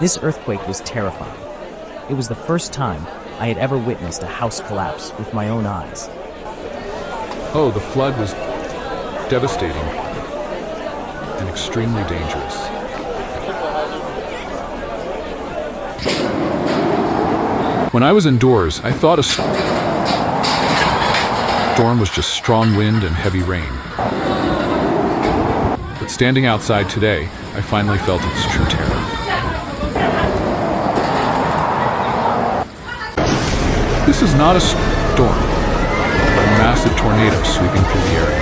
This earthquake was terrifying. It was the first time I had ever witnessed a house collapse with my own eyes. Oh, the flood was devastating and extremely dangerous. When I was indoors, I thought a storm was just strong wind and heavy rain. But standing outside today, I finally felt its true terror. This is not a storm, but a massive tornado sweeping through the area.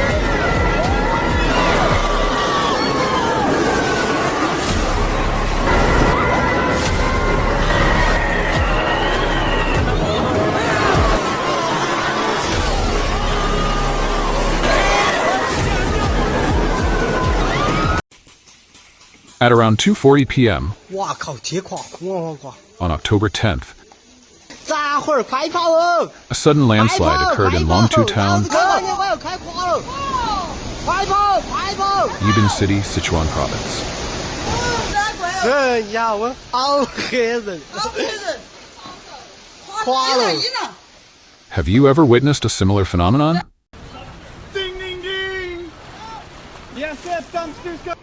At around 2:40 p.m. on October 10th, a sudden landslide occurred in Longtu Town, Yibin City, Sichuan Province. Have you ever witnessed a similar phenomenon? Ding, ding, ding! Yes, dumpsters go!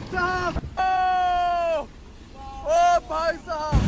Stop! Oh! Oh, भाई साहब!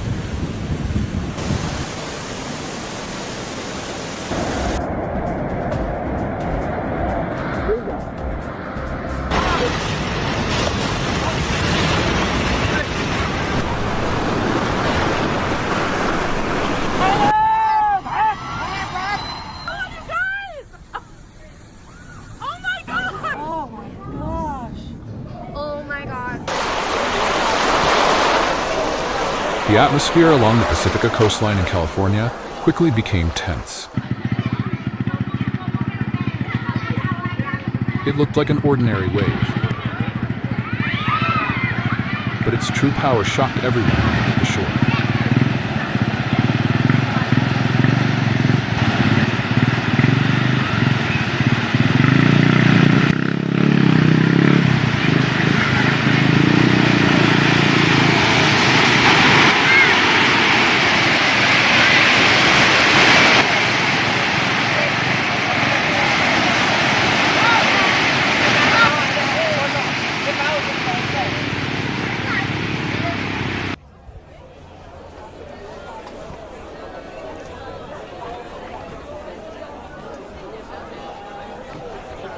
The atmosphere along the Pacifica coastline in California quickly became tense. It looked like an ordinary wave, but its true power shocked everyone at the shore.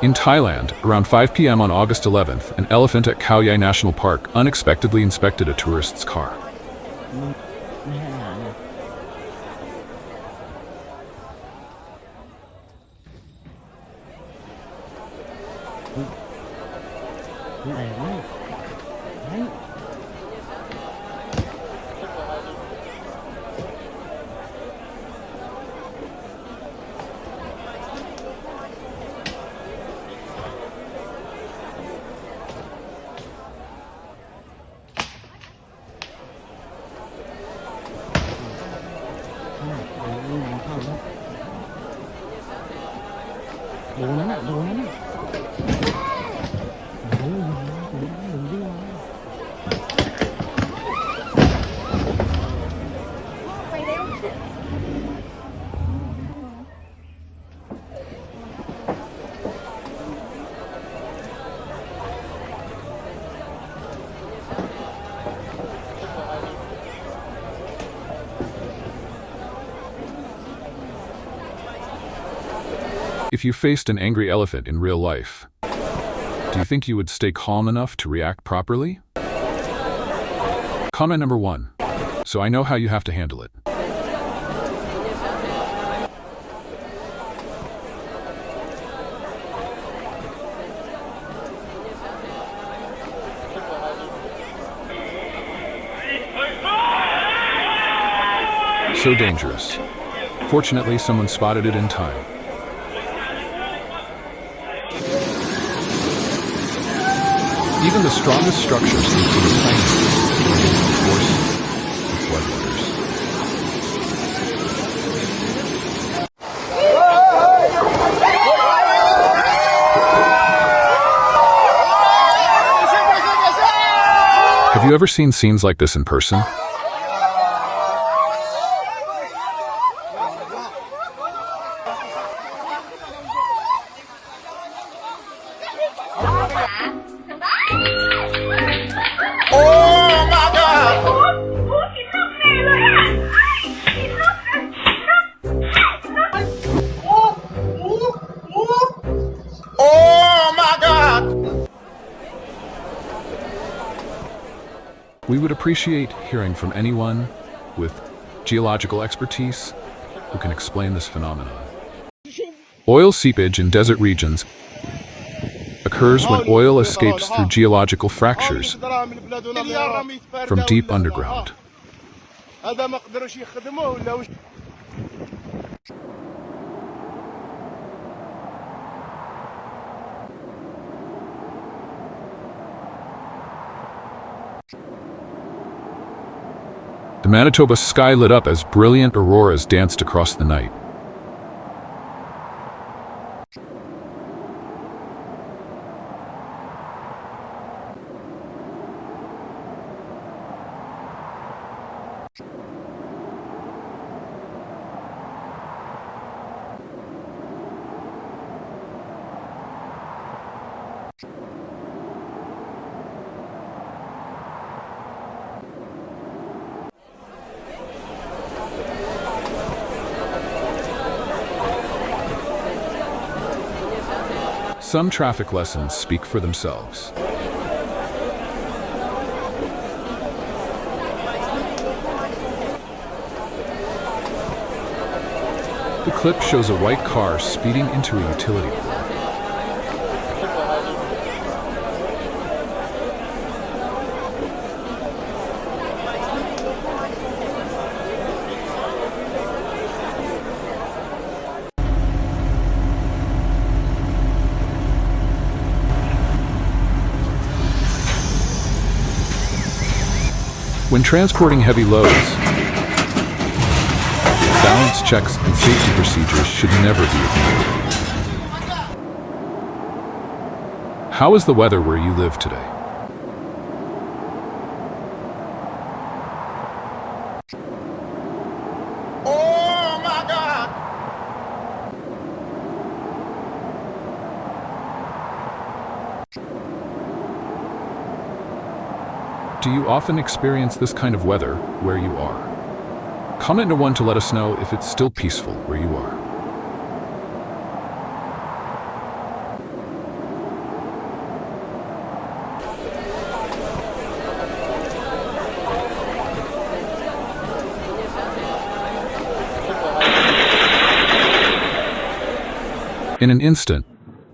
In Thailand, around 5 p.m. on August 11th, an elephant at Khao Yai National Park unexpectedly inspected a tourist's car. If you faced an angry elephant in real life, do you think you would stay calm enough to react properly? Comment number 1. So I know how you have to handle it. So dangerous. Fortunately, someone spotted it in time. Even the strongest structures can seem tiny against the force of floodwaters. Have you ever seen scenes like this in person? We would appreciate hearing from anyone with geological expertise who can explain this phenomenon. Oil seepage in desert regions occurs when oil escapes through geological fractures from deep underground. The Manitoba sky lit up as brilliant auroras danced across the night. Some traffic lessons speak for themselves. The clip shows a white car speeding into a utility pole. When transporting heavy loads, balance checks and safety procedures should never be ignored. How is the weather where you live today? Oh my God! Do you often experience this kind of weather where you are? Comment to 1 to let us know if it's still peaceful where you are. In an instant,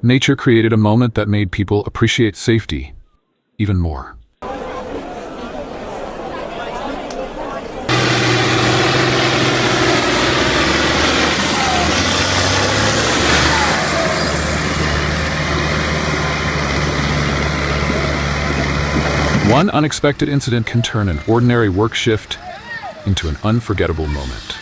nature created a moment that made people appreciate safety even more. One unexpected incident can turn an ordinary work shift into an unforgettable moment.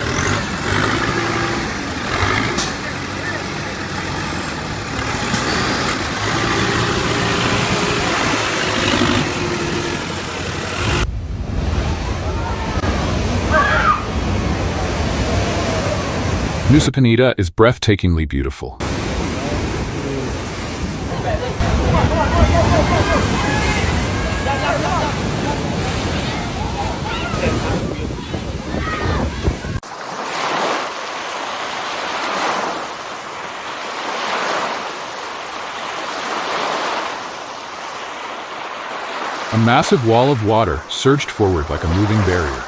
Nusa Penida is breathtakingly beautiful. A massive wall of water surged forward like a moving barrier.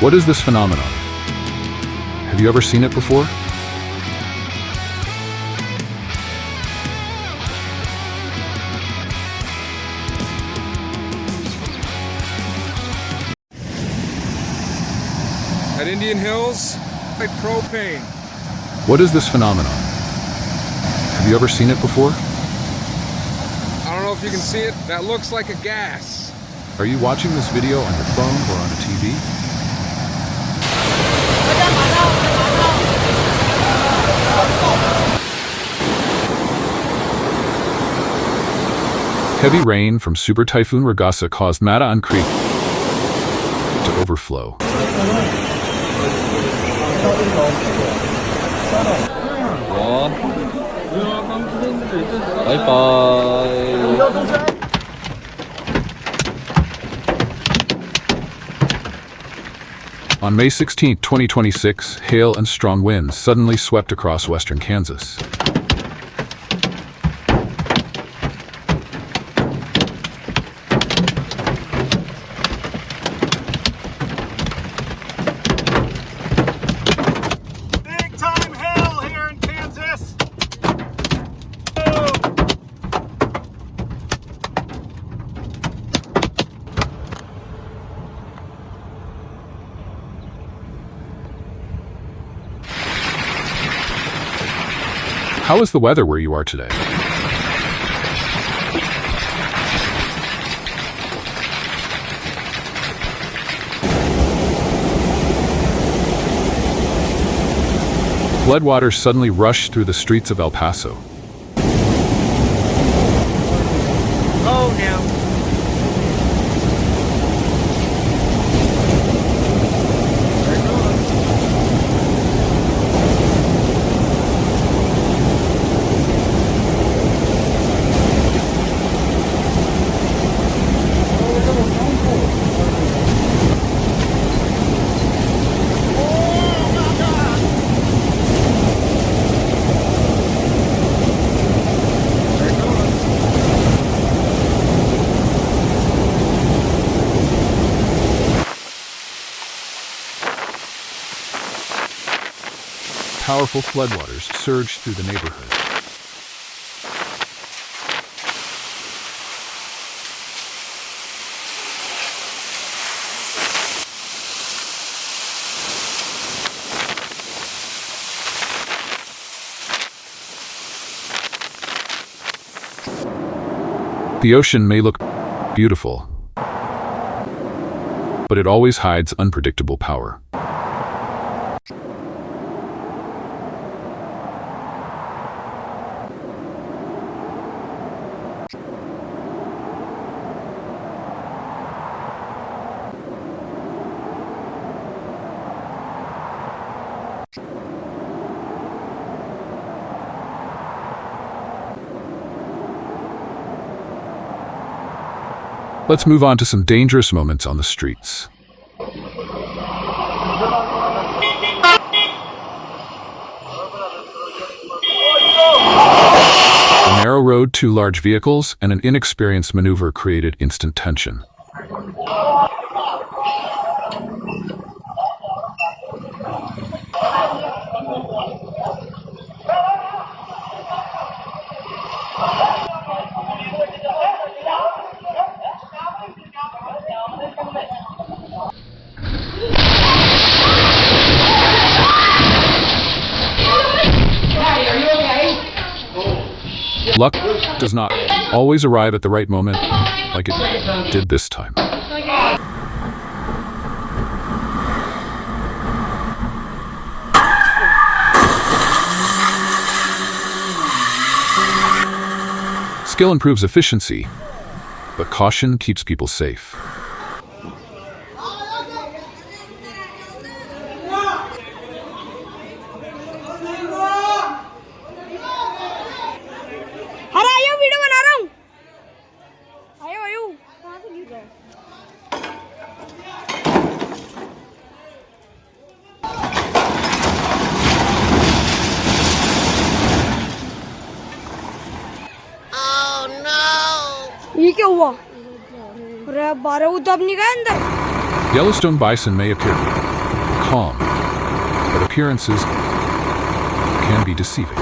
What is this phenomenon? Have you ever seen it before? At Indian Hills, like propane. What is this phenomenon? Have you ever seen it before? I don't know if you can see it. That looks like a gas. Are you watching this video on your phone or on a TV? Heavy rain from Super Typhoon Ragasa caused Mataan Creek to overflow. On May 16, 2026, hail and strong winds suddenly swept across western Kansas. Big time hail here in Kansas. How is the weather where you are today? Floodwaters suddenly rushed through the streets of El Paso. Oh no. Powerful floodwaters surged through the neighborhood. The ocean may look beautiful, but it always hides unpredictable power. Let's move on to some dangerous moments on the streets. A narrow road, two large vehicles, and an inexperienced maneuver created instant tension. Luck does not always arrive at the right moment, like it did this time. Skill improves efficiency, but caution keeps people safe. अरे आयो video बना रहा हूँ आयो आयो कहाँ से गिर रहा है ये क्या हुआ अरे 12 तो अब नहीं गए अंदर Yellowstone bison may appear calm, but appearances can be deceiving.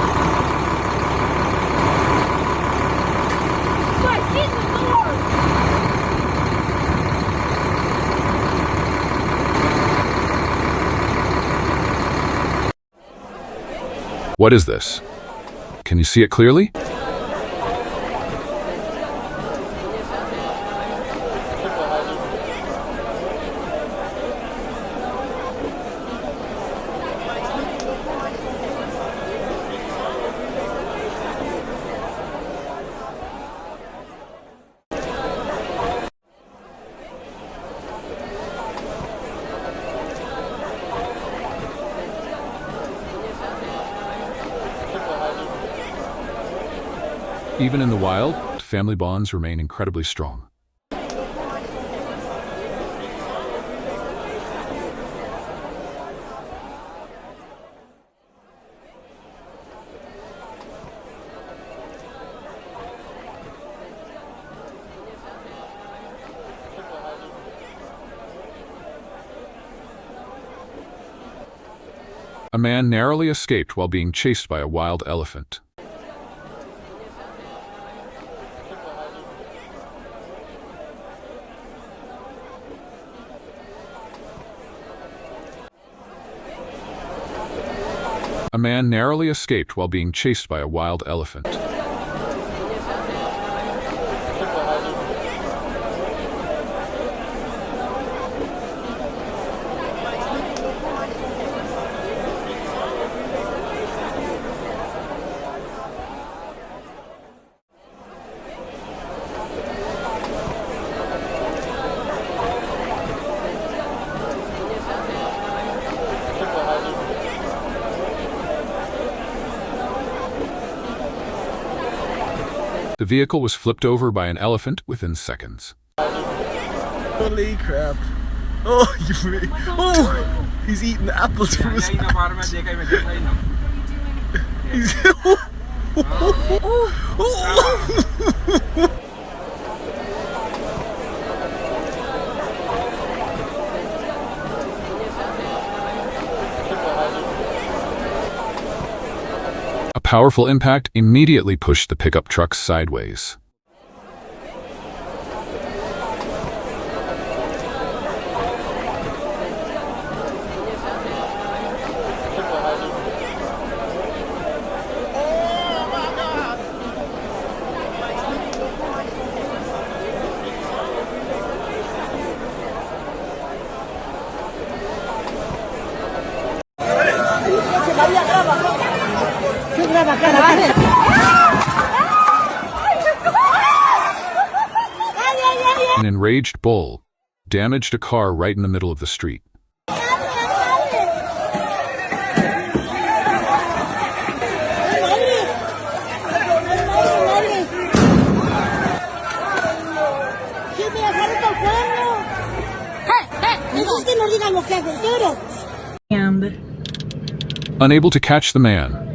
What is this? Can you see it clearly? Even in the wild, family bonds remain incredibly strong. A man narrowly escaped while being chased by a wild elephant. A man narrowly escaped while being chased by a wild elephant. The vehicle was flipped over by an elephant within seconds. Holy crap. Oh, he's eating apples from his He's A powerful impact immediately pushed the pickup truck sideways. An enraged bull damaged a car right in the middle of the street. Unable to catch the man,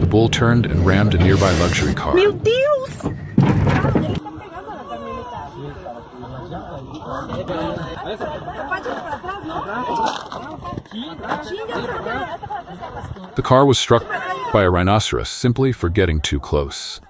the bull turned and rammed a nearby luxury car. The car was struck by a rhinoceros simply for getting too close.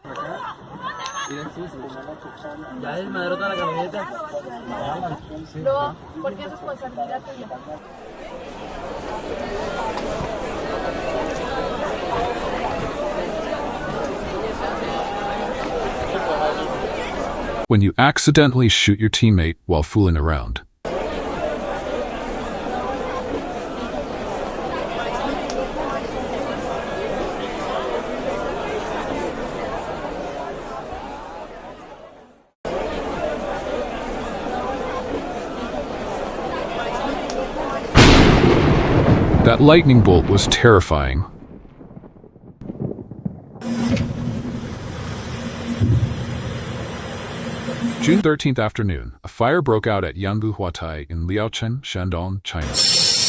When you accidentally shoot your teammate while fooling around. That lightning bolt was terrifying. June 13th afternoon, a fire broke out at Yanbu Huatai in Liaocheng, Shandong, China.